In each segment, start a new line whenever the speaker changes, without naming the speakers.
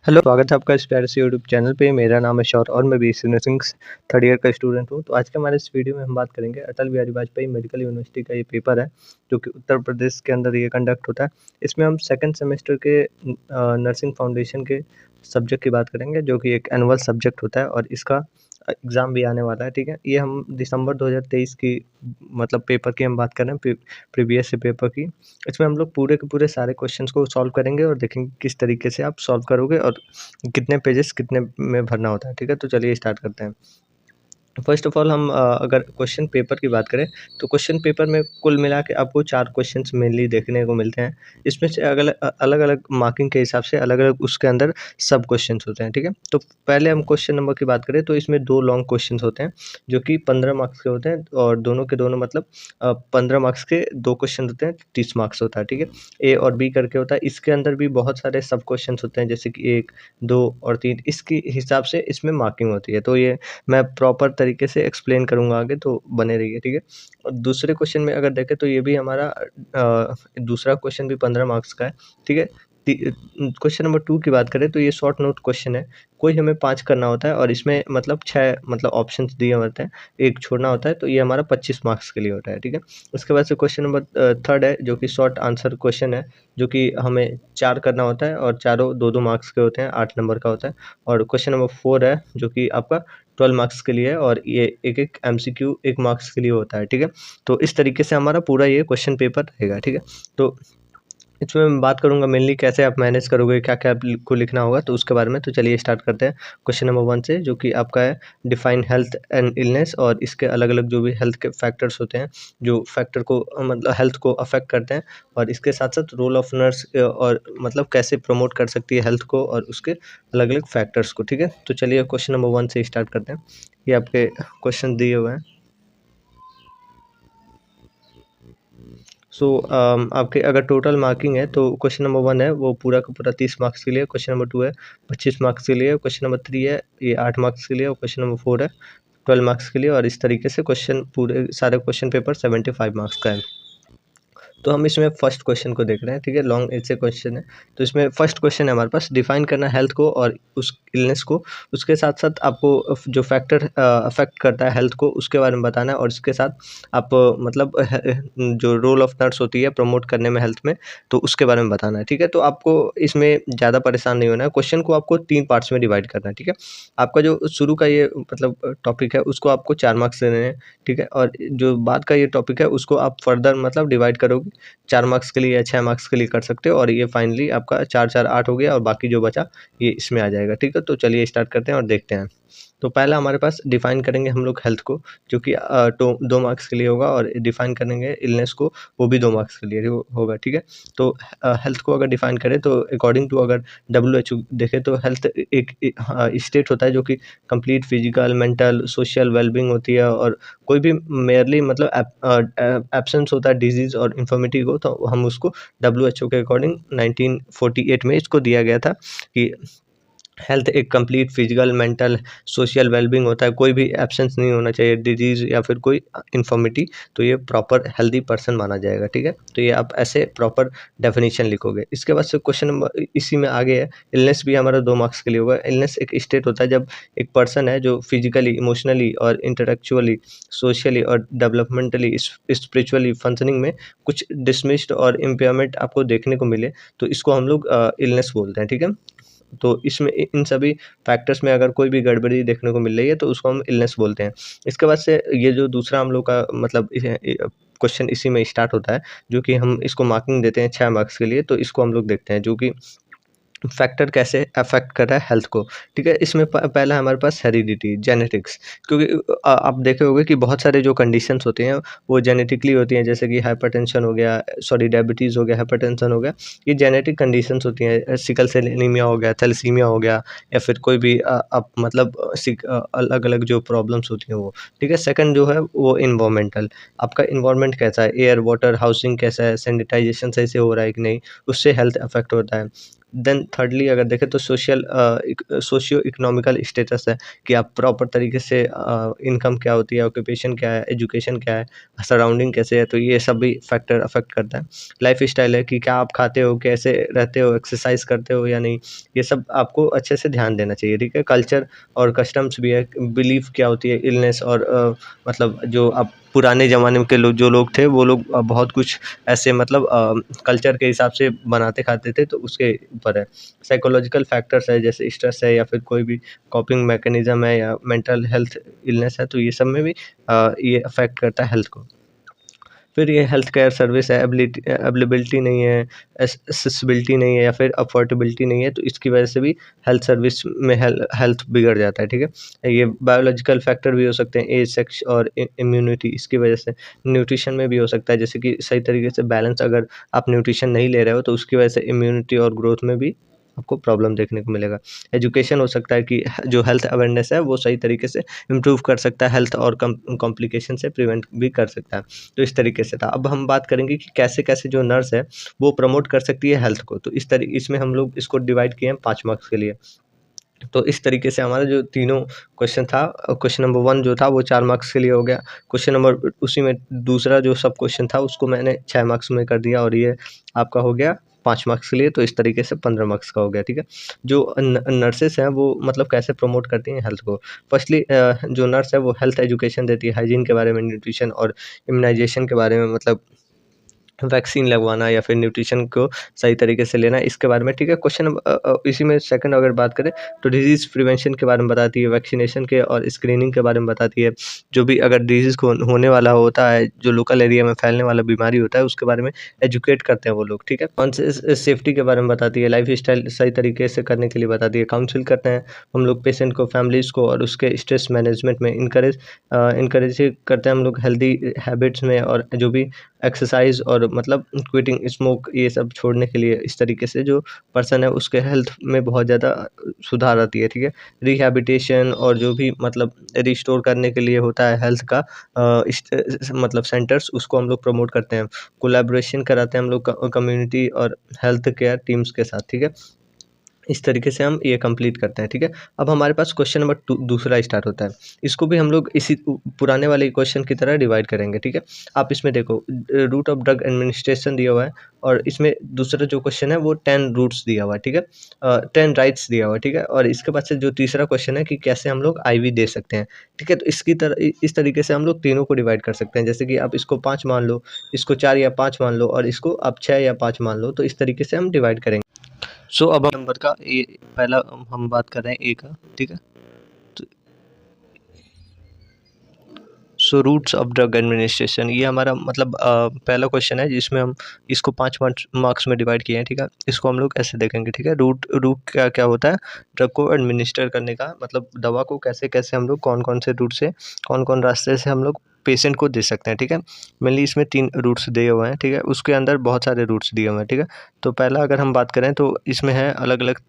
Hello, स्वागत है आपका इस प्यारे से यूट्यूब चैनल पे। मेरा नाम है शौर और मैं बीएससी नर्सिंग थर्ड ईयर का स्टूडेंट हूँ। तो आज के हमारे इस वीडियो में हम बात करेंगे अटल बिहारी वाजपेयी मेडिकल यूनिवर्सिटी का ये पेपर है, जो कि उत्तर प्रदेश के अंदर ये कंडक्ट होता है। इसमें हम सेकंड सेमेस्टर के नर्सिंग फाउंडेशन के सब्जेक्ट की बात करेंगे, जो कि एक एनुअल सब्जेक्ट होता है और इसका एग्ज़ाम भी आने वाला है, ठीक है। ये हम दिसंबर 2023 की मतलब पेपर की हम बात कर रहे हैं, प्रीवियस पेपर की। इसमें हम लोग पूरे के पूरे सारे क्वेश्चंस को सॉल्व करेंगे और देखेंगे किस तरीके से आप सॉल्व करोगे और कितने पेजेस कितने में भरना होता है, ठीक है। तो चलिए स्टार्ट करते हैं। फर्स्ट ऑफ ऑल हम अगर क्वेश्चन पेपर की बात करें, तो क्वेश्चन पेपर में कुल मिला के आपको 4 क्वेश्चंस मेनली देखने को मिलते हैं। इसमें से अलग-अलग मार्किंग के हिसाब से अलग-अलग उसके अंदर सब क्वेश्चंस होते हैं, ठीक है। तो पहले हम क्वेश्चन नंबर की बात करें, तो इसमें 2 लॉन्ग क्वेश्चंस होते हैं, जो कि 15 मार्क्स के होते हैं और दोनों के दोनों मतलब 15 मार्क्स के 2 क्वेश्चन होते हैं, 30 मार्क्स होता है, ठीक है। ए और बी करके होता है। इसके अंदर भी बहुत सारे सब क्वेश्चंस होते हैं, जैसे कि 1, 2 और 3 इसके हिसाब से इसमें मार्किंग होती है। तो ये मैं प्रॉपर तरीके से एक्सप्लेन करूँगा आगे, तो बने रहिए, ठीक है। और दूसरे क्वेश्चन में अगर देखें, तो ये भी हमारा दूसरा क्वेश्चन भी 15 मार्क्स का है, ठीक है। क्वेश्चन नंबर 2 की बात करें, तो ये शॉर्ट नोट क्वेश्चन है। कोई हमें 5 करना होता है और इसमें मतलब 6 मतलब ऑप्शंस दिए होते हैं, 1 छोड़ना होता है, तो ये हमारा 25 मार्क्स के लिए होता है, ठीक है। उसके बाद से क्वेश्चन नंबर 3 है, जो कि शॉर्ट आंसर क्वेश्चन है, जो कि हमें 4 करना होता है और चारों 2-2 मार्क्स के होते हैं, 8 नंबर का होता है। और क्वेश्चन नंबर 4 है, जो कि आपका 12 मार्क्स के लिए है और ये एक-एक एमसीक्यू 1 मार्क्स के लिए होता है, ठीक है। तो इस तरीके से हमारा पूरा ये क्वेश्चन पेपर रहेगा, ठीक है। तो इसमें मैं बात करूँगा मेनली कैसे आप मैनेज करोगे, क्या-क्या आपको लिखना होगा, तो उसके बारे में। तो चलिए स्टार्ट करते हैं क्वेश्चन नंबर 1 से, जो कि आपका है डिफाइन हेल्थ एंड इलनेस और इसके अलग-अलग जो भी हेल्थ के फैक्टर्स होते हैं, जो फैक्टर को मतलब हेल्थ को अफ़ेक्ट करते हैं, और इसके साथ-साथ रोल ऑफ नर्स और मतलब कैसे प्रमोट कर सकती है हेल्थ को और उसके अलग-अलग फैक्टर्स को, ठीक है। तो चलिए क्वेश्चन नंबर 1 से स्टार्ट करते हैं। ये आपके क्वेश्चन दिए हुए हैं। सो आपके अगर टोटल मार्किंग है, तो क्वेश्चन नंबर 1 है वो पूरा का पूरा 30 मार्क्स के लिए, क्वेश्चन नंबर 2 है 25 मार्क्स के लिए, क्वेश्चन नंबर 3 है ये 8 मार्क्स के लिए और क्वेश्चन नंबर 4 है 12 मार्क्स के लिए, और इस तरीके से क्वेश्चन पूरे सारे क्वेश्चन पेपर 75 मार्क्स का है। तो हम इसमें फर्स्ट क्वेश्चन को देख रहे हैं, ठीक है। लॉन्ग ऐसे क्वेश्चन है, तो इसमें फर्स्ट क्वेश्चन है हमारे पास, डिफाइन करना हेल्थ को और उस इलनेस को, उसके साथ साथ आपको जो फैक्टर अफेक्ट करता है हेल्थ को उसके बारे में बताना है, और इसके साथ आप मतलब जो रोल ऑफ नर्स होती है प्रमोट करने में हेल्थ में, तो उसके बारे में बताना है, ठीक है। तो आपको इसमें ज़्यादा परेशान नहीं होना है। क्वेश्चन को आपको 3 पार्ट्स में डिवाइड करना है, ठीक है। आपका जो शुरू का ये मतलब टॉपिक है, उसको आपको 4 मार्क्स देने हैं, ठीक है। और जो बाद का ये टॉपिक है, उसको आप फर्दर मतलब डिवाइड करोगे, 4 मार्क्स के लिए या 6 मार्क्स के लिए कर सकते हो, और ये फाइनली आपका 4-4 8 हो गया और बाकी जो बचा ये इसमें आ जाएगा, ठीक है। तो चलिए स्टार्ट करते हैं और देखते हैं। तो पहला हमारे पास डिफाइन करेंगे हम लोग हेल्थ को, जो कि तो 2 मार्क्स के लिए होगा, और डिफाइन करेंगे इलनेस को, वो भी 2 मार्क्स के लिए होगा, ठीक है। तो हेल्थ को अगर डिफाइन करें, तो अकॉर्डिंग टू अगर डब्ल्यूएचओ देखें, तो हेल्थ एक स्टेट होता है जो कि complete physical, mental, social wellbeing होती है, और कोई भी मेयरली मतलब एब्सेंस होता है डिजीज़ और इन्फर्मिटी को, तो हम उसको डब्ल्यूएचओ के अकॉर्डिंग 1948 में इसको दिया गया था कि हेल्थ एक complete physical, mental, social wellbeing होता है, कोई भी एब्सेंस नहीं होना चाहिए, डिजीज़ या फिर कोई इन्फर्मिटी, तो ये प्रॉपर हेल्दी पर्सन माना जाएगा, ठीक है। तो ये आप ऐसे प्रॉपर डेफिनेशन लिखोगे। इसके बाद से क्वेश्चन नंबर इसी में आगे है, इलनेस भी हमारा 2 मार्क्स के लिए होगा। इलनेस एक स्टेट होता है जब एक पर्सन है जो फिजिकली, इमोशनली और इंटेलेक्चुअली, सोशली और डेवलपमेंटली, स्पिरिचुअली फंक्शनिंग में कुछ डिसमिस्ड और इम्पेयरमेंट आपको देखने को मिले, तो इसको हम लोग इलनेस बोलते हैं, ठीक है। तो इसमें इन सभी फैक्टर्स में अगर कोई भी गड़बड़ी देखने को मिल रही है, तो उसको हम इलनेस बोलते हैं। इसके बाद से ये जो दूसरा हम लोग का मतलब क्वेश्चन इसी में स्टार्ट होता है, जो कि हम इसको मार्किंग देते हैं 6 मार्क्स के लिए, तो इसको हम लोग देखते हैं, जो कि फैक्टर कैसे अफेक्ट कर रहा है हेल्थ को, ठीक है। इसमें पहला हमारे पास हेरिडिटी, जेनेटिक्स, क्योंकि आप देखे होंगे कि बहुत सारे जो कंडीशंस होती हैं वो जेनेटिकली होती हैं, जैसे कि हाइपरटेंशन हो गया, सॉरी डायबिटीज़ हो गया, हाइपरटेंशन हो गया, ये जेनेटिक कंडीशंस होती हैं। सिकल सेल एनीमिया हो गया, थैलेसीमिया हो गया, या फिर कोई भी आप मतलब अलग-अलग जो प्रॉब्लम्स होती हैं वो, ठीक है। सेकंड जो है वो एनवायरमेंटल, आपका एनवायरनमेंट कैसा है, एयर, वाटर, हाउसिंग कैसा है, सैनिटाइजेशन सही से हो रहा है कि नहीं, उससे हेल्थ अफेक्ट होता है। देन थर्डली अगर देखें तो सोशियो इकोनॉमिकल स्टेटस है कि आप प्रॉपर तरीके से इनकम क्या होती है, ऑक्यूपेशन क्या है, एजुकेशन क्या है, सराउंडिंग कैसे है, तो ये सब भी फैक्टर अफेक्ट करता है। लाइफ स्टाइल है कि क्या आप खाते हो, कैसे रहते हो, एक्सरसाइज करते हो या नहीं, ये सब आपको अच्छे से ध्यान देना चाहिए, ठीक है। कल्चर और कस्टम्स भी है, बिलीफ क्या होती है, इलनेस और मतलब जो अब पुराने ज़माने के लोग जो लोग थे वो लोग बहुत कुछ ऐसे मतलब कल्चर के हिसाब से बनाते खाते थे, तो उसके ऊपर है। साइकोलॉजिकल फैक्टर्स है जैसे स्ट्रेस है या फिर कोई भी कॉपिंग मैकेनिज्म है या मेंटल हेल्थ इलनेस है, तो ये सब में भी ये अफेक्ट करता है हेल्थ को। फिर ये हेल्थ केयर सर्विस है, अवेलेबिलिटी नहीं है, एक्सेसिबिलिटी नहीं है या फिर अफोर्डेबिलिटी नहीं है, तो इसकी वजह से भी हेल्थ सर्विस में हेल्थ बिगड़ जाता है, ठीक है। ये बायोलॉजिकल फैक्टर भी हो सकते हैं, एज, सेक्स और इम्यूनिटी, इसकी वजह से। न्यूट्रिशन में भी हो सकता है, जैसे कि सही तरीके से बैलेंस अगर आप न्यूट्रिशन नहीं ले रहे हो तो उसकी वजह से इम्यूनिटी और ग्रोथ में भी आपको प्रॉब्लम देखने को मिलेगा। एजुकेशन हो सकता है कि जो हेल्थ अवेयरनेस है वो सही तरीके से इम्प्रूव कर सकता है, हेल्थ और कॉम्प्लिकेशन से प्रिवेंट भी कर सकता है। तो इस तरीके से था। अब हम बात करेंगे कि कैसे-कैसे जो नर्स है, वो प्रमोट कर सकती है हेल्थ को। तो इसमें हम लोग इसको डिवाइड किए हैं 5 मार्क्स के लिए। तो इस तरीके से हमारा जो तीनों क्वेश्चन था, क्वेश्चन नंबर 1 जो था वो 4 मार्क्स के लिए हो गया। क्वेश्चन नंबर उसी में दूसरा जो सब क्वेश्चन था उसको मैंने 6 मार्क्स में कर दिया और ये आपका हो गया 5 मार्क्स के लिए, तो इस तरीके से 15 मार्क्स का हो गया, ठीक है। जो नर्सेस हैं वो मतलब कैसे प्रमोट करती हैं हेल्थ को। फर्स्टली जो नर्स है वो हेल्थ एजुकेशन देती है, हाइजीन के बारे में, न्यूट्रिशन और इम्यूनाइज़ेशन के बारे में, मतलब वैक्सीन लगवाना या फिर न्यूट्रिशन को सही तरीके से लेना, इसके बारे में, ठीक है। इसी में सेकंड अगर बात करें तो डिजीज़ प्रिवेंशन के बारे में बताती है, वैक्सीनेशन के और स्क्रीनिंग के बारे में बताती है। जो भी अगर डिजीज़ को होने वाला होता है, जो लोकल एरिया में फैलने वाला बीमारी होता है, उसके बारे में एजुकेट करते हैं वो लोग, ठीक है। कॉन्शियस सेफ्टी के बारे में बताती है, लाइफ़स्टाइल सही तरीके से करने के लिए बताती है, काउंसल करते हैं हम लोग पेशेंट को, फैमिलीज़ को और उसके स्ट्रेस मैनेजमेंट में इनकरेज करते हैं हम लोग हेल्दी हैबिट्स में, और जो भी एक्सरसाइज और मतलब क्विटिंग स्मोक ये सब छोड़ने के लिए, इस तरीके से जो पर्सन है उसके हेल्थ में बहुत ज़्यादा सुधार आती है, ठीक है। रिहैबिलिटेशन और जो भी मतलब रिस्टोर करने के लिए होता है हेल्थ का मतलब सेंटर्स, उसको हम लोग प्रमोट करते हैं। कोलैबोरेशन कराते हैं हम लोग कम्युनिटी और हेल्थ केयर टीम्स के साथ, ठीक है। इस तरीके से हम ये कंप्लीट करते हैं, ठीक है। अब हमारे पास क्वेश्चन नंबर 2 दूसरा स्टार्ट होता है। इसको भी हम लोग इसी पुराने वाले क्वेश्चन की तरह डिवाइड करेंगे, ठीक है। आप इसमें देखो रूट ऑफ ड्रग एडमिनिस्ट्रेशन दिया हुआ है और इसमें दूसरा जो क्वेश्चन है वो 10 रूट्स दिया हुआ है, ठीक है। 10 राइट्स दिया हुआ है, ठीक है। और इसके बाद से जो तीसरा क्वेश्चन है कि कैसे हम लोग आईवी दे सकते हैं, ठीक है। तो इस तरीके से हम लोग तीनों को डिवाइड कर सकते हैं। जैसे कि आप इसको 5 मान लो, इसको 4 या 5 मान लो और इसको आप 6 या 5 मान लो, तो इस तरीके से हम डिवाइड करेंगे। सो अब हम नंबर का पहला हम बात कर रहे हैं ए का, ठीक है। तो so routes of drug administration, ये हमारा मतलब पहला क्वेश्चन है जिसमें हम इसको 5 मार्क्स में डिवाइड किए हैं, ठीक है। इसको हम लोग ऐसे देखेंगे, ठीक है। रूट रूट क्या क्या होता है, ड्रग को एडमिनिस्टर करने का मतलब दवा को कैसे कैसे हम लोग कौन कौन से रूट से, कौन कौन रास्ते से हम लोग पेशेंट को दे सकते हैं, ठीक है। मेनली इसमें 3 रूट्स दिए हुए हैं, ठीक है। उसके अंदर बहुत सारे रूट्स दिए हुए हैं, ठीक है। तो पहला अगर हम बात करें तो इसमें है अलग अलग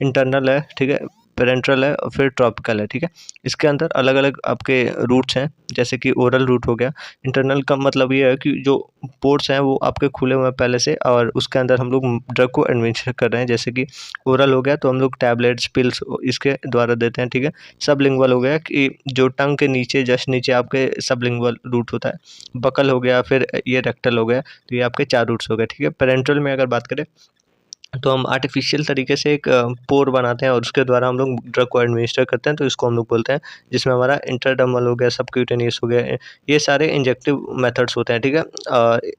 इंटरनल है, ठीक है, पेरेंट्रल है और फिर ट्रॉपिकल है, ठीक है। इसके अंदर अलग अलग आपके रूट्स हैं, जैसे कि ओरल रूट हो गया। इंटरनल का मतलब ये है कि जो पोर्ट्स हैं वो आपके खुले हुए हैं पहले से और उसके अंदर हम लोग ड्रग को एडमिनिस्टर कर रहे हैं। जैसे कि ओरल हो गया तो हम लोग टैबलेट्स, पिल्स इसके द्वारा देते हैं, ठीक है। सबलिंगुअल हो गया कि जो टंग के नीचे जस्ट नीचे आपके सबलिंगुअल रूट होता है। बकल हो गया, फिर ये रेक्टल हो गया, तो ये आपके 4 रूट्स हो गए, ठीक है। पेरेंट्रल में अगर बात करें तो हम आर्टिफिशियल तरीके से एक पोर बनाते हैं और उसके द्वारा हम लोग ड्रग को एडमिनिस्टर करते हैं, तो इसको हम लोग बोलते हैं, जिसमें हमारा इंट्राडर्मल हो गया, सबक्यूटेनियस हो गया, ये सारे इंजेक्टिव मेथड्स होते हैं, ठीक है।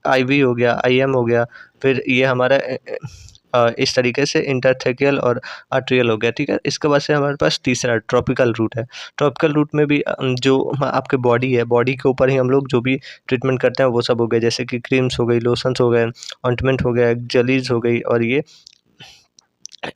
आईवी हो गया, आईएम हो गया, फिर ये हमारा इस तरीके से इंटरथेकियल और आर्टेरियल हो गया, ठीक है। इसके बाद से हमारे पास तीसरा ट्रॉपिकल रूट है। ट्रॉपिकल रूट में भी जो आपके बॉडी है, बॉडी के ऊपर ही हम लोग जो भी ट्रीटमेंट करते हैं वो सब हो गए, जैसे कि क्रीम्स हो गई, लोशंस हो गए, ऑइंटमेंट हो गया, जेलीज हो गई और ये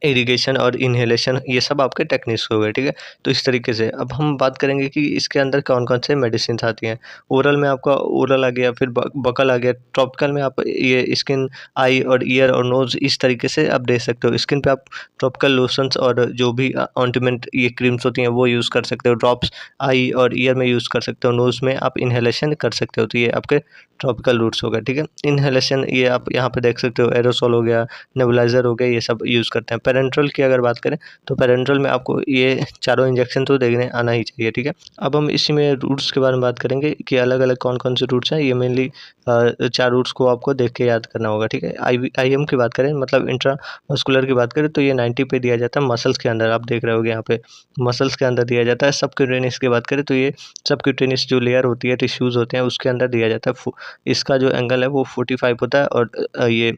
इरिगेशन और इन्हेलेशन, ये सब आपके टेक्निक्स हो गए, ठीक है। तो इस तरीके से अब हम बात करेंगे कि इसके अंदर कौन-कौन से मेडिसिन्स आती हैं। ओरल में आपका ओरल आ गया, फिर ब बकल आ गया। टॉपिकल में आप ये स्किन, आई और ईयर और नोज़ इस तरीके से आप दे सकते हो। स्किन पे आप टॉपिकल लोशंस और जो भी ऑइंटमेंट ये क्रीम्स होती हैं वो यूज़ कर सकते हो। ड्रॉप्स आई और ईयर में यूज़ कर सकते हो। नोज़ में आप इन्हेलेशन कर सकते हो। तो ये आपके टॉपिकल रूट्स हो गए, ठीक है। इन्हेलेशन ये आप यहाँ पे देख सकते हो, एरोसोल हो गया, नेबुलाइज़र हो गया, ये सब यूज़ करते हैं। पैरेंटरल की अगर बात करें तो पैरेंटरल में आपको ये चारों इंजेक्शन तो देखने आना ही चाहिए, ठीक है। अब हम इसी में रूट्स के बारे में बात करेंगे कि अलग-अलग कौन-कौन से रूट्स हैं। ये मेनली 4 रूट्स को आपको देख के याद करना होगा, ठीक है। आईएम की बात करें, मतलब इंट्रामस्कुलर की बात करें, तो ये 90 पे दिया जाता है मसल्स के अंदर। आप देख रहे होंगे यहाँ पे मसल्स के अंदर दिया जाता है। सबक्यूटेनियस की बात करें तो ये सबक्यूटेनियस जो लेयर होती है, टिश्यूज़ होते हैं, उसके अंदर दिया जाता है। इसका जो एंगल है वो 45 होता है और ये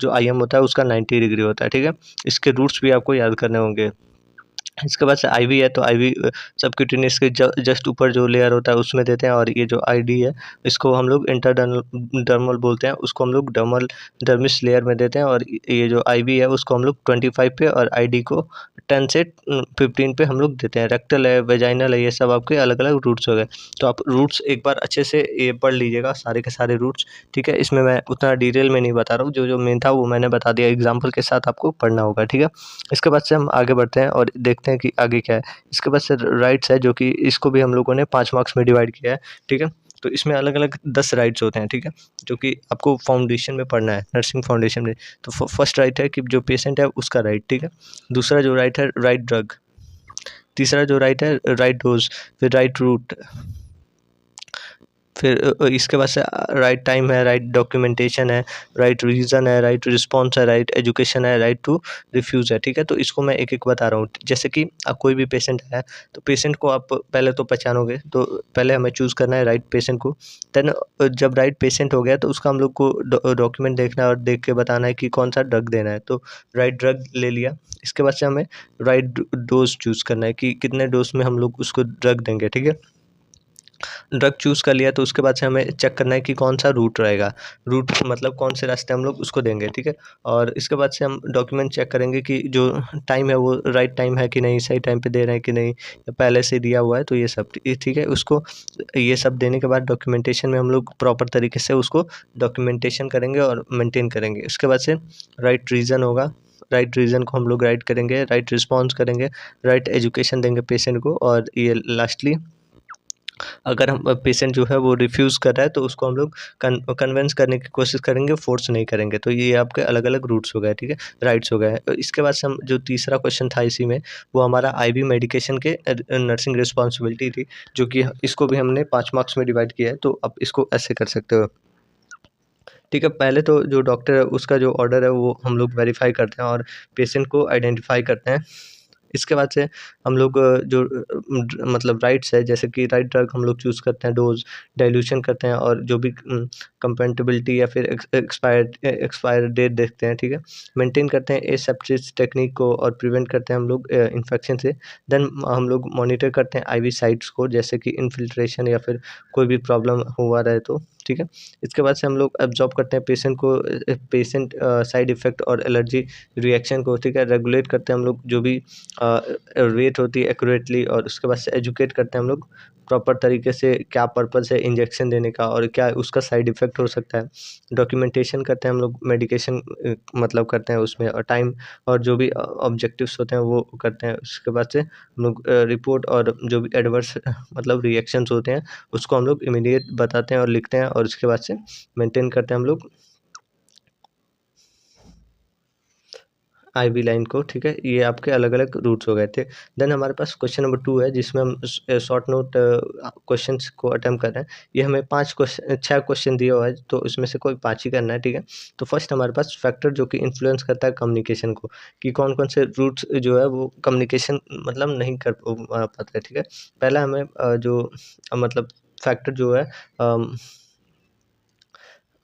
जो आईएम होता है उसका 90 डिग्री होता है, ठीक है। इसके रूट्स भी आपको याद करने होंगे। इसके बाद से आईवी है, तो आईवी सबक्यूटेनियस के जस्ट ऊपर जो लेयर होता है उसमें देते हैं, और ये जो आईडी है इसको हम लोग इंटरडर्मल डर्मल बोलते हैं, उसको हम लोग डर्मिस लेयर में देते हैं, और ये जो आईवी है उसको हम लोग 25 पे और आईडी को 10 से 15 पे हम लोग देते हैं। रेक्टल है, वेजाइनल है, ये सब आपके अलग-अलग रूट्स हो गए। तो आप रूट्स एक बार अच्छे से ये पढ़ लीजिएगा, सारे के सारे रूट्स, ठीक है। इसमें मैं उतना डिटेल में नहीं बता रहा हूँ, जो मेन था वो मैंने बता दिया, एग्ज़ाम्पल के साथ आपको पढ़ना होगा, ठीक है। इसके बाद से हम आगे बढ़ते हैं और देखते हैं कि आगे क्या है। इसके बाद से राइट्स है, जो कि इसको भी हम लोगों ने 5 मार्क्स में डिवाइड किया है, ठीक है। तो इसमें अलग-अलग 10 राइट्स होते हैं, ठीक है, जो कि आपको फाउंडेशन में पढ़ना है, नर्सिंग फाउंडेशन में। तो फर्स्ट राइट है कि जो पेशेंट है उसका राइट, ठीक है। दूसरा जो राइट है, राइट ड्रग। तीसरा जो राइट है, राइट डोज़। फिर राइट रूट। फिर इसके बाद से राइट टाइम है, राइट डॉक्यूमेंटेशन है, राइट रीज़न है, राइट रिस्पॉन्स है, राइट एजुकेशन है, राइट टू रिफ्यूज़ है, ठीक है। तो इसको मैं एक-एक बता रहा हूँ। जैसे कि कोई भी पेशेंट है, तो पेशेंट को आप पहले तो पहचानोगे, तो पहले हमें चूज़ करना है राइट पेशेंट को। देन जब राइट पेशेंट हो गया तो उसका हम लोग को डॉक्यूमेंट देखना है और देख के बताना है कि कौन-सा ड्रग देना है। तो राइट ड्रग ले लिया। इसके बाद से हमें राइट डोज़ चूज़ करना है कि कितने डोज़ में हम लोग उसको ड्रग देंगे, ठीक है। ड्रग चूज़ कर लिया तो उसके बाद से हमें चेक करना है कि कौन-सा रूट रहेगा। रूट मतलब कौन से रास्ते हम लोग उसको देंगे, ठीक है? और इसके बाद से हम डॉक्यूमेंट चेक करेंगे कि जो टाइम है वो राइट टाइम है कि नहीं, सही टाइम पे दे रहे हैं कि नहीं, या पहले से दिया हुआ है, तो ये सब ठीक है। उसको ये सब देने के बाद डॉक्यूमेंटेशन में हम लोग प्रॉपर तरीके से उसको डॉक्यूमेंटेशन करेंगे और मेंटेन करेंगे। इसके बाद से राइट रीज़न होगा, राइट रीज़न को हम लोग राइट करेंगे, राइट रिस्पॉन्स करेंगे, राइट एजुकेशन देंगे पेशेंट को, और ये लास्टली अगर हम पेशेंट जो है वो रिफ्यूज़ कर रहा है तो उसको हम लोग कन्विंस करने की कोशिश करेंगे, फ़ोर्स नहीं करेंगे। तो ये आपके अलग-अलग रूट्स हो गए, ठीक है? राइट्स हो गए। इसके बाद से हम जो तीसरा क्वेश्चन था इसी में, वो हमारा आईवी मेडिकेशन के नर्सिंग रिस्पॉन्सिबिलिटी थी, जो कि इसको भी हमने 5 मार्क्स में डिवाइड किया है, तो आप इसको ऐसे कर सकते हो। ठीक है, पहले तो जो डॉक्टर है उसका जो ऑर्डर है वो हम लोग वेरीफ़ाई करते हैं और पेशेंट को आइडेंटिफ़ाई करते हैं। इसके बाद से हम लोग मतलब राइट्स है, जैसे कि राइट ड्रग हम लोग चूज़ करते हैं, डोज़, डाइल्यूशन करते हैं, और जो भी कंपैटिबिलिटी या फिर एक्सपायर डेट देखते हैं, ठीक है? मेंटेन करते हैं एसेप्टिक टेक्निक को, और प्रिवेंट करते हैं हम लोग इन्फेक्शन से। देन हम लोग मॉनिटर करते हैं आईवी साइट्स को, जैसे कि इन्फिल्ट्रेशन या फिर कोई भी प्रॉब्लम हुआ रहे तो, ठीक है? इसके बाद से हम लोग अब्ज़ॉर्ब करते हैं पेशेंट को, साइड इफ़ेक्ट और एलर्जी रिएक्शन को, ठीक है? रेगुलेट करते हैं हम लोग जो भी रेट होती है एक्यूरेटली, और उसके बाद से एजुकेट करते हैं हम लोग प्रॉपर तरीके से, क्या पर्पज़ है इंजेक्शन देने का और क्या उसका साइड इफ़ेक्ट हो सकता है। डॉक्यूमेंटेशन करते हैं हम लोग, मेडिकेशन मतलब करते हैं उसमें, और टाइम और जो भी ऑब्जेक्टिव्स होते हैं वो करते हैं। उसके बाद से हम लोग रिपोर्ट और जो भी एडवर्स मतलब रिएक्शंस होते हैं उसको हम लोग इमीडिएट बताते हैं और लिखते हैं, और उसके बाद से मेंटेन करते हैं हम लोग आईवी लाइन को, ठीक है? ये आपके अलग-अलग रूट्स हो गए थे। देन हमारे पास क्वेश्चन नंबर 2 है, जिसमें हम शॉर्ट नोट क्वेश्चंस को अटेम्प्ट कर रहे हैं। ये हमें 6 क्वेश्चन दिया हुआ है, तो इसमें से कोई 5 ही करना है, ठीक है? तो फर्स्ट हमारे पास फैक्टर जो कि इन्फ्लुएंस करता है कम्युनिकेशन को, कि कौन-कौन से रूट्स जो है वो कम्युनिकेशन मतलब नहीं कर पाते हैं, ठीक है? पहला हमें जो मतलब फैक्टर जो है, अम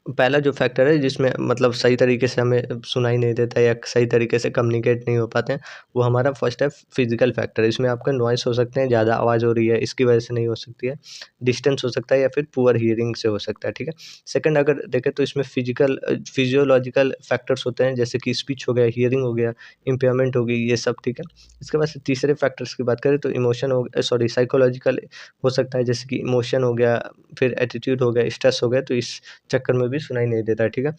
पहला जो फैक्टर है जिसमें मतलब सही तरीके से हमें सुनाई नहीं देता या सही तरीके से कम्युनिकेट नहीं हो पाते हैं, वो हमारा फर्स्ट है फिजिकल फैक्टर। इसमें आपका नॉइस हो सकते हैं, ज़्यादा आवाज़ हो रही है इसकी वजह से नहीं हो सकती है, डिस्टेंस हो सकता है या फिर पुअर हियरिंग से हो सकता है, ठीक है। सेकंड अगर देखें तो इसमें फिजियोलॉजिकल फैक्टर्स होते हैं, जैसे कि स्पीच हो गया, हियरिंग हो गया, इम्पेयरमेंट हो गई, ये सब, ठीक है। इसके बाद से तीसरे फैक्टर्स की बात करें तो इमोशन हो सॉरी साइकोलॉजिकल हो सकता है, जैसे कि इमोशन हो गया, फिर एटीट्यूड हो गया, स्ट्रेस हो गया, तो इस चक्कर में भी सुनाई नहीं देता है, ठीक है।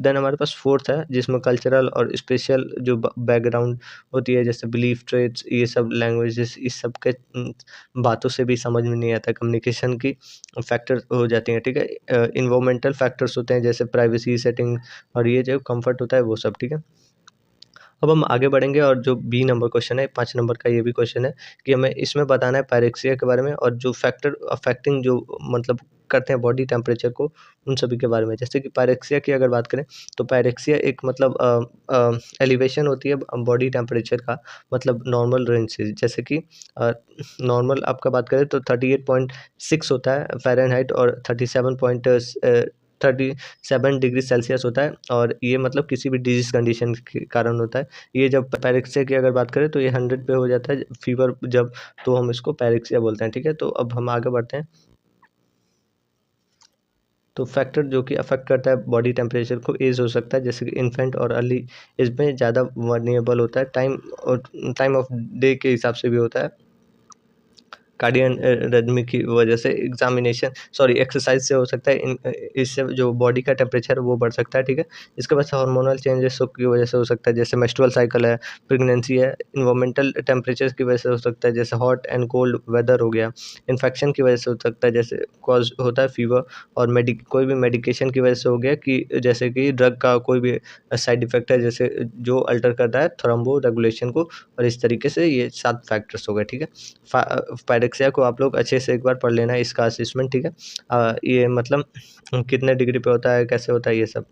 देन हमारे पास फोर्थ है जिसमें कल्चरल और स्पेशल जो बैकग्राउंड होती है, जैसे बिलीफ ट्रेड्स, ये सब लैंग्वेजेस, इस सब के बातों से भी समझ में नहीं आता, कम्युनिकेशन की फैक्टर हो जाती हैं, ठीक है। इन्वायरमेंटल फैक्टर्स होते हैं जैसे प्राइवेसी सेटिंग और ये जो कंफर्ट होता है वो सब, ठीक है। अब हम आगे बढ़ेंगे और जो बी नंबर क्वेश्चन है, 5 नंबर का ये भी क्वेश्चन है कि हमें इसमें बताना है पायरेक्सिया के बारे में और जो फैक्टर अफेक्टिंग जो मतलब करते हैं बॉडी टेम्परेचर को, उन सभी के बारे में। जैसे कि पायरेक्सिया की अगर बात करें तो पायरेक्सिया एक मतलब एलिवेशन होती है बॉडी टेम्परेचर का, मतलब नॉर्मल रेंज से, जैसे कि नॉर्मल आपका बात करें तो 38.6 होता है फ़ारेनहाइट और 37 डिग्री सेल्सियस होता है, और ये मतलब किसी भी डिजीज़ कंडीशन के कारण होता है। ये जब पायरेक्सिया की अगर बात करें तो ये 100 पे हो जाता है फीवर जब, तो हम इसको पायरेक्सिया बोलते हैं, ठीक है। तो अब हम आगे बढ़ते हैं। तो फैक्टर जो कि अफ़ेक्ट करता है बॉडी टेम्परेचर को, एज हो सकता है, जैसे कि इन्फेंट और अर्ली एज में ज़्यादा वल्नरेबल होता है, टाइम और टाइम ऑफ डे के हिसाब से भी होता है, कार्डियन रिदम की वजह से, एक्सरसाइज से हो सकता है, इससे जो बॉडी का टेम्परेचर है वो बढ़ सकता है, ठीक है। इसके बाद से हार्मोनल चेंजेस की वजह से हो सकता है, जैसे मेंस्ट्रुअल साइकिल है, प्रेगनेंसी है, इन्वायरमेंटल टेम्परेचर की वजह से हो सकता है, जैसे हॉट एंड कोल्ड वेदर हो गया, इन्फेक्शन की वजह से हो सकता है, जैसे कॉज होता है फीवर, और कोई भी मेडिकेशन की वजह से हो गया, कि जैसे कि ड्रग का कोई भी साइड इफेक्ट है, जैसे जो अल्टर करता है थ्रोम्बो रेगुलेशन को, और इस तरीके से ये 7 फैक्टर्स हो गए, ठीक है। पायरेक्सिया को आप लोग अच्छे से एक बार पढ़ लेना, इसका असेसमेंट, ठीक है। ये मतलब कितने डिग्री पे होता है, कैसे होता है, ये सब,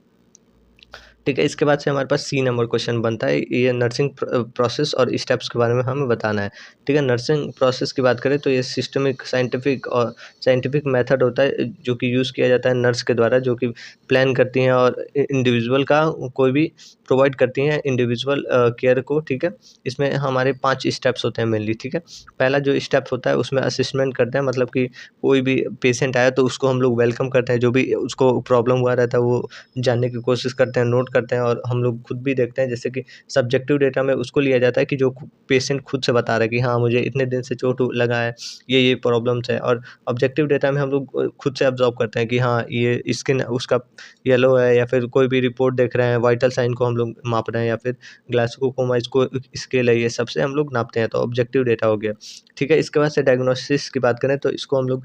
ठीक है। इसके बाद से हमारे पास सी नंबर क्वेश्चन बनता है, ये नर्सिंग प्रोसेस और स्टेप्स के बारे में हमें बताना है, ठीक है। नर्सिंग प्रोसेस की बात करें तो ये सिस्टमिक साइंटिफिक मेथड होता है जो कि यूज़ किया जाता है नर्स के द्वारा, जो कि प्लान करती हैं और इंडिविजुअल का कोई भी प्रोवाइड करती हैं इंडिविजुअल केयर को, ठीक है। इसमें हमारे 5 स्टेप्स होते हैं मेनली, ठीक है। पहला जो स्टेप होता है उसमें असेसमेंट करते हैं, मतलब कि कोई भी पेशेंट आया तो उसको हम लोग वेलकम करते हैं, जो भी उसको प्रॉब्लम हुआ रहता है वो जानने की कोशिश करते हैं, नोट करते हैं, और हम लोग खुद भी देखते हैं, जैसे कि सब्जेक्टिव डेटा में उसको लिया जाता है कि जो पेशेंट खुद से बता रहा है कि हाँ मुझे इतने दिन से चोट लगा है, ये प्रॉब्लम्स है, और ऑब्जेक्टिव डेटा में हम लोग खुद से ऑब्जर्व करते हैं कि हाँ ये स्किन उसका येलो है, या फिर कोई भी रिपोर्ट देख रहे हैं, वाइटल साइन को हम लोग माप रहे हैं, या फिर ग्लासकोमा इसको स्केल है, ये सबसे हम लोग नापते हैं, तो ऑब्जेक्टिव डेटा हो गया, ठीक है। इसके बाद से डायग्नोसिस की बात करें तो इसको हम लोग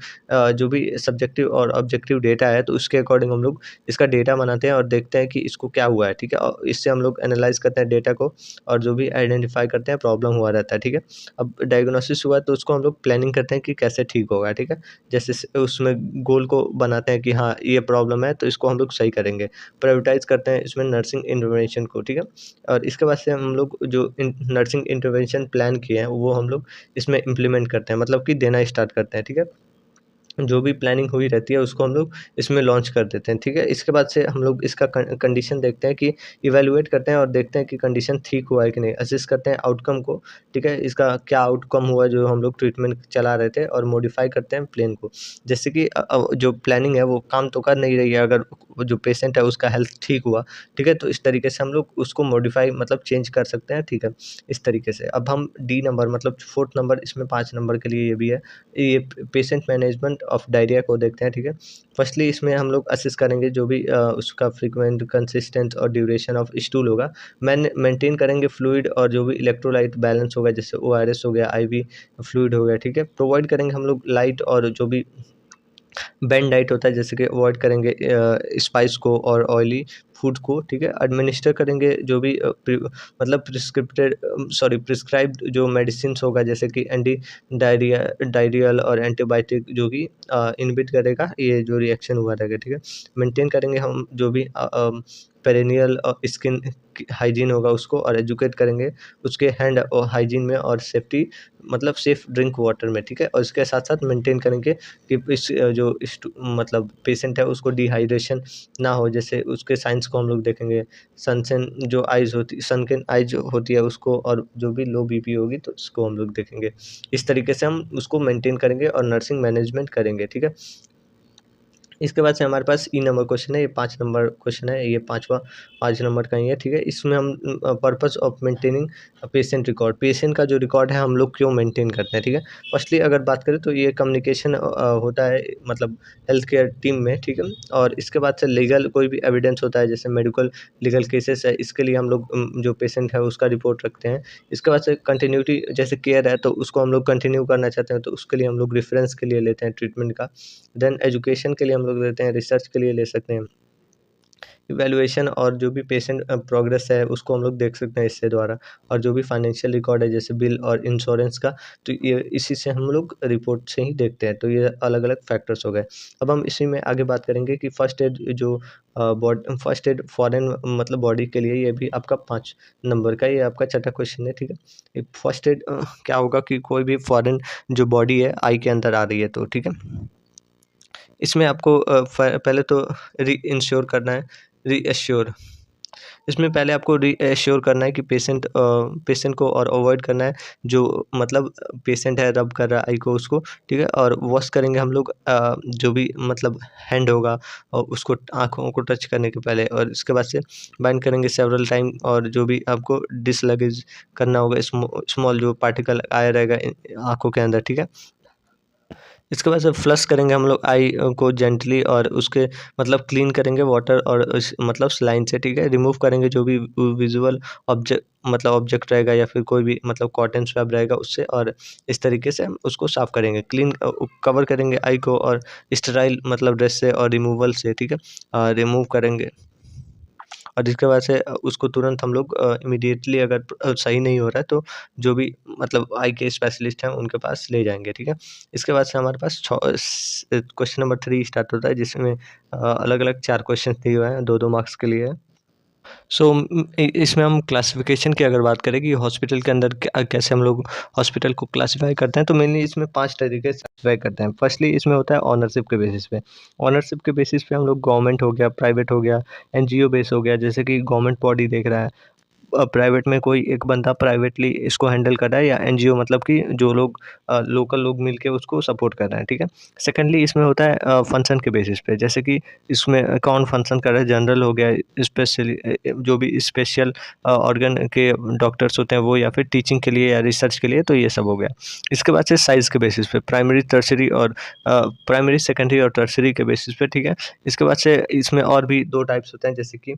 जो भी सब्जेक्टिव और ऑब्जेक्टिव डेटा है तो उसके अकॉर्डिंग हम लोग इसका डेटा बनाते हैं और देखते हैं कि इसको क्या हुआ है, ठीक है। और इससे हम लोग एनालाइज़ करते हैं डेटा को, और जो भी आइडेंटिफ़ाई करते हैं प्रॉब्लम हुआ रहता है, ठीक है। अब डायग्नोसिस हुआ तो उसको हम लोग प्लानिंग करते हैं कि कैसे ठीक होगा, ठीक है। जैसे उसमें गोल को बनाते हैं कि हाँ ये प्रॉब्लम है तो इसको हम लोग सही करेंगे, प्रायोरिटाइज़ करते हैं इसमें नर्सिंग इंटरवेंशन को, ठीक है। और इसके बाद से हम लोग जो नर्सिंग इंटरवेंशन प्लान किए हैं वो हम लोग इसमें इम्प्लीमेंट करते हैं, मतलब कि देना स्टार्ट करते हैं, ठीक है। जो भी प्लानिंग हुई रहती है उसको हम लोग इसमें लॉन्च कर देते हैं, ठीक है। इसके बाद से हम लोग इसका कंडीशन देखते हैं कि इवैल्यूएट करते हैं और देखते हैं कि कंडीशन ठीक हुआ है कि नहीं, असेस करते हैं आउटकम को, ठीक है। इसका क्या आउटकम हुआ जो हम लोग ट्रीटमेंट चला रहे थे, और मॉडिफाई करते हैं प्लान को, जैसे कि जो प्लानिंग है वो काम तो कर नहीं रही है, अगर वो जो पेशेंट है उसका हेल्थ ठीक हुआ, ठीक है, तो इस तरीके से हम लोग उसको मॉडिफाई मतलब चेंज कर सकते हैं, ठीक है, इस तरीके से। अब हम डी नंबर मतलब 4th नंबर, इसमें 5 नंबर के लिए ये भी है, ये पेशेंट मैनेजमेंट ऑफ डायरिया को देखते हैं, ठीक है। फर्स्टली इसमें हम लोग असेस करेंगे जो भी उसका फ्रीक्वेंट, कंसिस्टेंट और ड्यूरेशन ऑफ स्टूल होगा, मेंटेन करेंगे फ्लूइड और जो भी इलेक्ट्रोलाइट बैलेंस होगा, जैसे ओआरएस हो गया, आईवी फ्लूइड हो गया, ठीक है। प्रोवाइड करेंगे हम लोग लाइट और जो भी बैंड डाइट होता है, जैसे कि अवॉइड करेंगे स्पाइस को और ऑयली फूड को, ठीक है। एडमिनिस्टर करेंगे जो भी मतलब प्रिस्क्राइब्ड जो मेडिसिन्स होगा, जैसे कि एंटी डायरियल और एंटीबायोटिक, जो कि इनहिबिट करेगा ये जो रिएक्शन हुआ रहेगा, ठीक है। मेंटेन करेंगे हम जो भी पेरिनियल स्किन हाइजीन होगा उसको, और एजुकेट करेंगे उसके हैंड और हाइजीन में और सेफ्टी मतलब सेफ़ ड्रिंक वाटर में, ठीक है। और इसके साथ-साथ मेंटेन करेंगे कि इस जो मतलब पेशेंट है उसको डिहाइड्रेशन ना हो, जैसे उसके साइंस को हम लोग देखेंगे। सनसेन जो आइज़ होती सनकेन आइज़ जो होती है उसको, और जो भी लो बीपी होगी तो उसको हम लोग देखेंगे। इस तरीके से हम उसको मेंटेन करेंगे और नर्सिंग मैनेजमेंट करेंगे, ठीक है। इसके बाद से हमारे पास ई नंबर क्वेश्चन है, ये 5 नंबर क्वेश्चन है, ये 5 नंबर का ही है, ठीक है। इसमें हम purpose of maintaining patient record, patient का जो रिकॉर्ड है हम लोग क्यों मेंटेन करते हैं, ठीक है। फर्स्टली अगर बात करें तो ये कम्युनिकेशन होता है मतलब हेल्थ केयर टीम में, ठीक है। और इसके बाद से लीगल कोई भी एविडेंस होता है, जैसे मेडिकल लीगल केसेस है, इसके लिए हम लोग जो पेशेंट है उसका रिपोर्ट रखते हैं। इसके बाद से कंटिन्यूटी जैसे केयर है तो उसको हम लोग कंटिन्यू करना चाहते हैं तो उसके लिए हम लोग रेफरेंस के लिए लेते हैं ट्रीटमेंट का। देन एजुकेशन के लिए हम लोग लेते हैं, रिसर्च के लिए ले सकते हैं। इवैल्यूएशन और जो भी पेशेंट प्रोग्रेस है उसको हम लोग देख सकते हैं इससे द्वारा। और जो भी फाइनेंशियल रिकॉर्ड है जैसे बिल और इंश्योरेंस का, तो ये इसी से हम लोग रिपोर्ट से ही देखते हैं। तो ये अलग-अलग फैक्टर्स हो गए। अब हम इसी में आगे बात करेंगे कि फर्स्ट एड जो फर्स्ट एड फॉरेन मतलब बॉडी के लिए, ये भी आपका 5 नंबर का ये आपका छठा क्वेश्चन है, ठीक है। एक फर्स्ट एड क्या होगा कि कोई भी फॉरेन जो बॉडी है आई के अंदर आ रही है तो, ठीक है। इसमें आपको पहले तो रीइंश्योर करना है, रीएश्योर। इसमें पहले आपको रीएश्योर करना है कि पेशेंट को और अवॉइड करना है जो मतलब पेशेंट है रब कर रहा है आई को उसको, ठीक है। और वॉश करेंगे हम लोग जो भी मतलब हैंड होगा और उसको आँखों को टच करने के पहले, और इसके बाद से बाइंड करेंगे सेवरल टाइम। और जो भी आपको डिसलगेज करना होगा स्मॉल जो पार्टिकल आया रहेगा आँखों के अंदर, ठीक है। इसके बाद से फ्लश करेंगे हम लोग आई को जेंटली, और उसके मतलब क्लीन करेंगे वाटर और मतलब सलाइन से, ठीक है। रिमूव करेंगे जो भी विजुअल ऑब्जेक्ट रहेगा या फिर कोई भी मतलब कॉटन स्वैब रहेगा उससे, और इस तरीके से हम उसको साफ़ करेंगे। क्लीन कवर करेंगे आई को और स्टेराइल मतलब ड्रेस से और रिमूवल से, ठीक है। रिमूव करेंगे और इसके बाद से उसको तुरंत हम लोग इमीडिएटली अगर सही नहीं हो रहा है तो जो भी मतलब आई के स्पेशलिस्ट हैं उनके पास ले जाएँगे, ठीक है। इसके बाद से हमारे पास क्वेश्चन नंबर 3 स्टार्ट होता है, जिसमें अलग-अलग 4 क्वेश्चन दिए हुए हैं, 2-2 मार्क्स के लिए है। सो इसमें हम क्लासिफिकेशन की अगर बात करें कि हॉस्पिटल के अंदर कैसे हम लोग हॉस्पिटल को क्लासिफाई करते हैं, तो मेनली इसमें 5 तरीके से क्लासिफाई करते हैं। फर्स्टली इसमें होता है ओनरशिप के बेसिस पे। ओनरशिप के बेसिस पे हम लोग गवर्नमेंट हो गया, प्राइवेट हो गया, एनजीओ बेस हो गया, जैसे कि गवर्नमेंट बॉडी देख रहा है, प्राइवेट में कोई एक बंदा प्राइवेटली इसको हैंडल कर रहा है, या एनजीओ मतलब कि जो लोग लोकल लोग मिलके उसको सपोर्ट कर रहे हैं, ठीक है। सेकेंडली इसमें होता है फंक्शन के बेसिस पे, जैसे कि इसमें कौन फंक्शन कर रहा है, जनरल हो गया, स्पेशली जो भी स्पेशल ऑर्गन के डॉक्टर्स होते हैं वो, या फिर टीचिंग के लिए या रिसर्च के लिए, तो ये सब हो गया। इसके बाद से साइज़ के बेसिस पे प्राइमरी, टर्शरी और प्राइमरी, सेकेंडरी और टर्शरी के बेसिस पे, ठीक है। इसके बाद से इसमें और भी 2 टाइप्स होते हैं, जैसे कि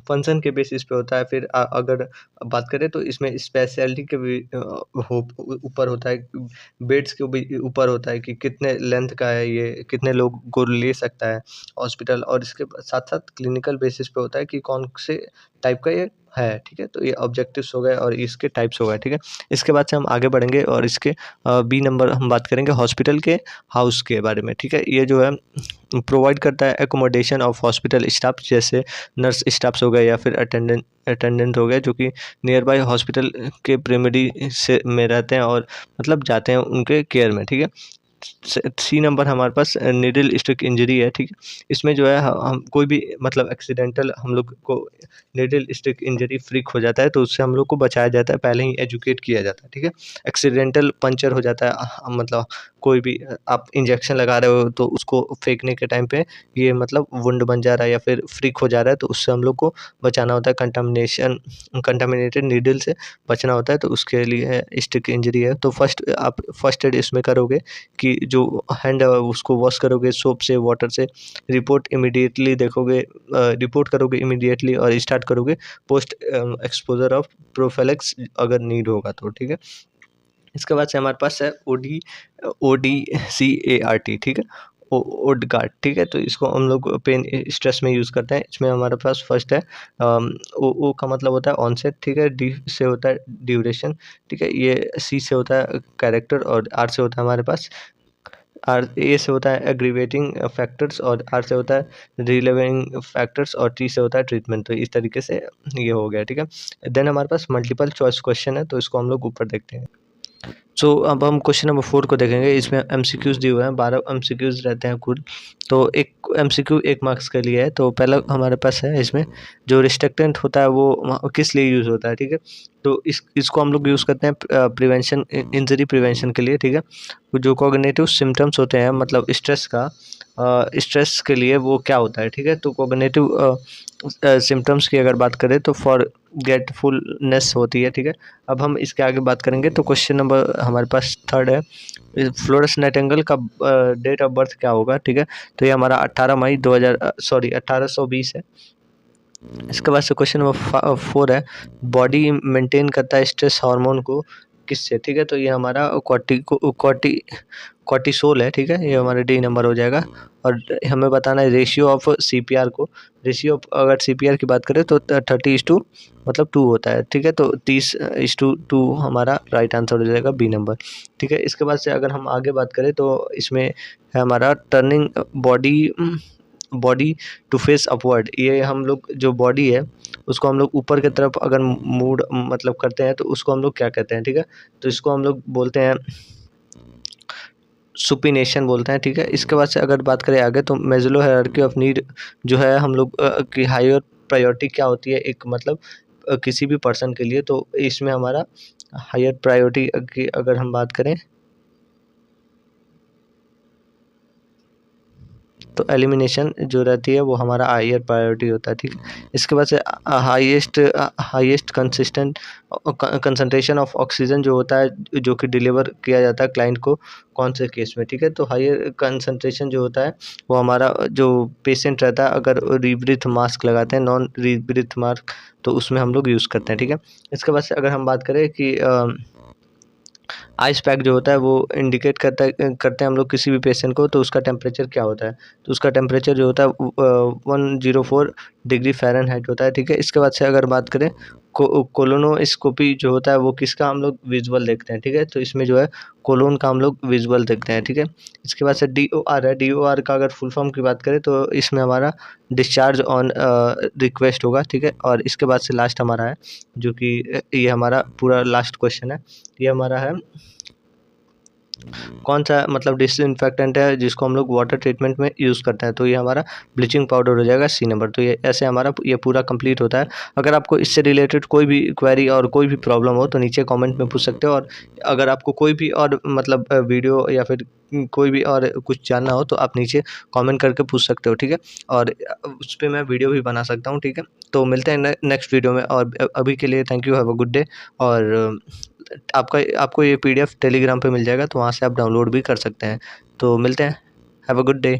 फंक्शन के बेसिस पे होता है। फिर अगर बात करें तो इसमें स्पेशलिटी के भी ऊपर होता है, बेड्स के भी ऊपर होता है कि कितने लेंथ का है, ये कितने लोग को ले सकता है हॉस्पिटल, और इसके साथ-साथ क्लिनिकल बेसिस पे होता है कि कौन से टाइप का ये है, ठीक है। तो ये ऑब्जेक्टिव्स हो गए और इसके टाइप्स हो गए, ठीक है। इसके बाद से हम आगे बढ़ेंगे और इसके बी नंबर हम बात करेंगे हॉस्पिटल के हाउस के बारे में, ठीक है। ये जो है प्रोवाइड करता है एकोमोडेशन ऑफ हॉस्पिटल स्टाफ, जैसे नर्स स्टाफ्स हो गए या फिर अटेंडेंट हो गए, जो कि नियर बाय हॉस्पिटल के प्रेमिडी से में रहते हैं और मतलब जाते हैं उनके केयर में, ठीक है। सी नंबर हमारे पास नीडल स्टिक इंजरी है, ठीक है। इसमें जो है हम कोई भी मतलब एक्सीडेंटल हम लोग को नीडल स्टिक इंजरी फ्रीक हो जाता है तो उससे हम लोग को बचाया जाता है, पहले ही एजुकेट किया जाता है, ठीक है। एक्सीडेंटल पंचर हो जाता है मतलब कोई भी आप इंजेक्शन लगा रहे हो तो उसको फेंकने के टाइम पे ये मतलब वुंड बन जा रहा है या फिर फ्रीक हो जा रहा है, तो उससे हम लोग को बचाना होता है। कंटामिनेटेड नीडल से बचना होता है, तो उसके लिए स्टिक इंजरी है। तो आप फर्स्ट एड इसमें करोगे कि जो हैंड है उसको वॉश करोगे सोप से, वाटर से, रिपोर्ट करोगे इमीडिएटली और स्टार्ट करोगे पोस्ट एक्सपोज़र ऑफ प्रोफिलैक्स अगर नीड होगा तो, ठीक है। इसके बाद से हमारे पास है ODCART, ठीक है। ओडगार्ड, ठीक है। तो इसको हम लोग पेन स्ट्रेस में यूज़ करते हैं। इसमें हमारे पास फर्स्ट है ओ का मतलब होता है ऑनसेट, ठीक है। डी से होता है ड्यूरेशन, ठीक है। ये सी से होता है कैरेक्टर और आर से होता है हमारे पास आर ए से होता है एग्रीवेटिंग फैक्टर्स, और आर से होता है रिलेविंग फैक्टर्स, और टी से होता है ट्रीटमेंट। तो इस तरीके से ये हो गया, ठीक है। देन हमारे पास मल्टीपल चॉइस क्वेश्चन है, तो इसको हम लोग ऊपर देखते हैं। सो अब हम क्वेश्चन नंबर 4 को देखेंगे। इसमें एमसीक्यूज़ दिए हुए हैं, 12 एमसीक्यूज़ रहते हैं कुल। तो एक एमसीक्यू 1 मार्क्स के लिए है। तो पहला हमारे पास है, इसमें जो रिस्ट्रिक्टेंट होता है वो किस लिए यूज़ होता है, ठीक है। तो इसको हम लोग यूज़ करते हैं प्रिवेंशन, इंजरी प्रिवेंशन के लिए, ठीक है। जो कॉग्निटिव सिम्टम्स होते हैं, मतलब स्ट्रेस का, स्ट्रेस के लिए वो क्या होता है, ठीक है। तो कॉग्निटिव सिम्टम्स की अगर बात करें तो फॉरगेटफुलनेस होती है, ठीक है। अब हम इसके आगे बात करेंगे। तो क्वेश्चन नंबर हमारे पास 3 है, फ्लोरेंस नाइटिंगेल का डेट ऑफ बर्थ क्या होगा, ठीक है। तो ये हमारा 18 मई 1820 है। इसके बाद से क्वेश्चन नंबर 4 है, बॉडी मेंटेन करता है स्ट्रेस हार्मोन को किससे, ठीक है। तो ये हमारा कॉर्टिसोल है, ठीक है। ये हमारा डी नंबर हो जाएगा। और हमें बताना है रेशियो ऑफ सीपीआर को। रेशियो ऑफ अगर सीपीआर की बात करें तो 30:2 मतलब 2 होता है, ठीक है। तो 30:2 हमारा राइट आंसर हो जाएगा, बी नंबर, ठीक है। इसके बाद से अगर हम आगे बात करें तो इसमें है हमारा turning body to face upward. ये हम लोग जो बॉडी है उसको हम लोग ऊपर की तरफ अगर मूड मतलब करते हैं तो उसको हम लोग क्या कहते हैं, ठीक है। तो इसको हम लोग बोलते हैं सुपिनेशन बोलते हैं, ठीक है। इसके बाद से अगर बात करें आगे तो मेजलो हायरार्की ऑफ नीड जो है हम लोग की हायर प्रायोरिटी क्या होती है, एक मतलब किसी भी पर्सन के लिए। तो इसमें हमारा हायर प्रायोरिटी की अगर हम बात करें तो एलिमिनेशन जो रहती है वो हमारा हायर प्रायोरिटी होता है, ठीक है। इसके बाद से हाईएस्ट कंसंट्रेशन ऑफ ऑक्सीजन जो होता है जो कि डिलीवर किया जाता है क्लाइंट को कौन से केस में, ठीक है। तो हायर कंसंट्रेशन जो होता है वो हमारा जो पेशेंट रहता है अगर रीब्रीथ मास्क लगाते हैं, नॉन रीब्रीथ मास्क, तो उसमें हम लोग यूज़ करते हैं, ठीक है। इसके बाद से अगर हम बात करें कि आइस पैक जो होता है वो इंडिकेट करते हैं हम लोग किसी भी पेशेंट को, तो उसका टेम्परेचर क्या होता है। तो उसका टेम्परेचर जो होता है 104 डिग्री फ़ारेनहाइट होता है, ठीक है। इसके बाद से अगर बात करें कोलोनोस्कोपी जो होता है वो किसका हम लोग विजुअल देखते हैं, ठीक है। तो इसमें जो है कोलोन का हम लोग विजुअल देखते हैं, ठीक है। इसके बाद से DOR है। DOR का अगर फुल फॉर्म की बात करें तो इसमें हमारा डिस्चार्ज ऑन रिक्वेस्ट होगा, ठीक है। और इसके बाद से लास्ट हमारा है जो कि ये हमारा पूरा लास्ट क्वेश्चन है। ये हमारा है कौन सा मतलब डिसइंफेक्टेंट है जिसको हम लोग वाटर ट्रीटमेंट में यूज़ करते हैं। तो ये हमारा ब्लीचिंग पाउडर हो जाएगा, सी नंबर। तो ये ऐसे हमारा ये पूरा कंप्लीट होता है। अगर आपको इससे रिलेटेड कोई भी क्वेरी और कोई भी प्रॉब्लम हो तो नीचे कमेंट में पूछ सकते हो। और अगर आपको कोई भी और मतलब वीडियो या फिर कोई भी और कुछ जानना हो तो आप नीचे कमेंट करके पूछ सकते हो, ठीक है। और उस पर मैं वीडियो भी बना सकता हूँ, ठीक है। तो मिलते हैं नेक्स्ट वीडियो में। और अभी के लिए thank you, have a good day. और आपको ये PDF टेलीग्राम पे मिल जाएगा, तो वहाँ से आप डाउनलोड भी कर सकते हैं। तो मिलते हैं, हैव अ गुड डे।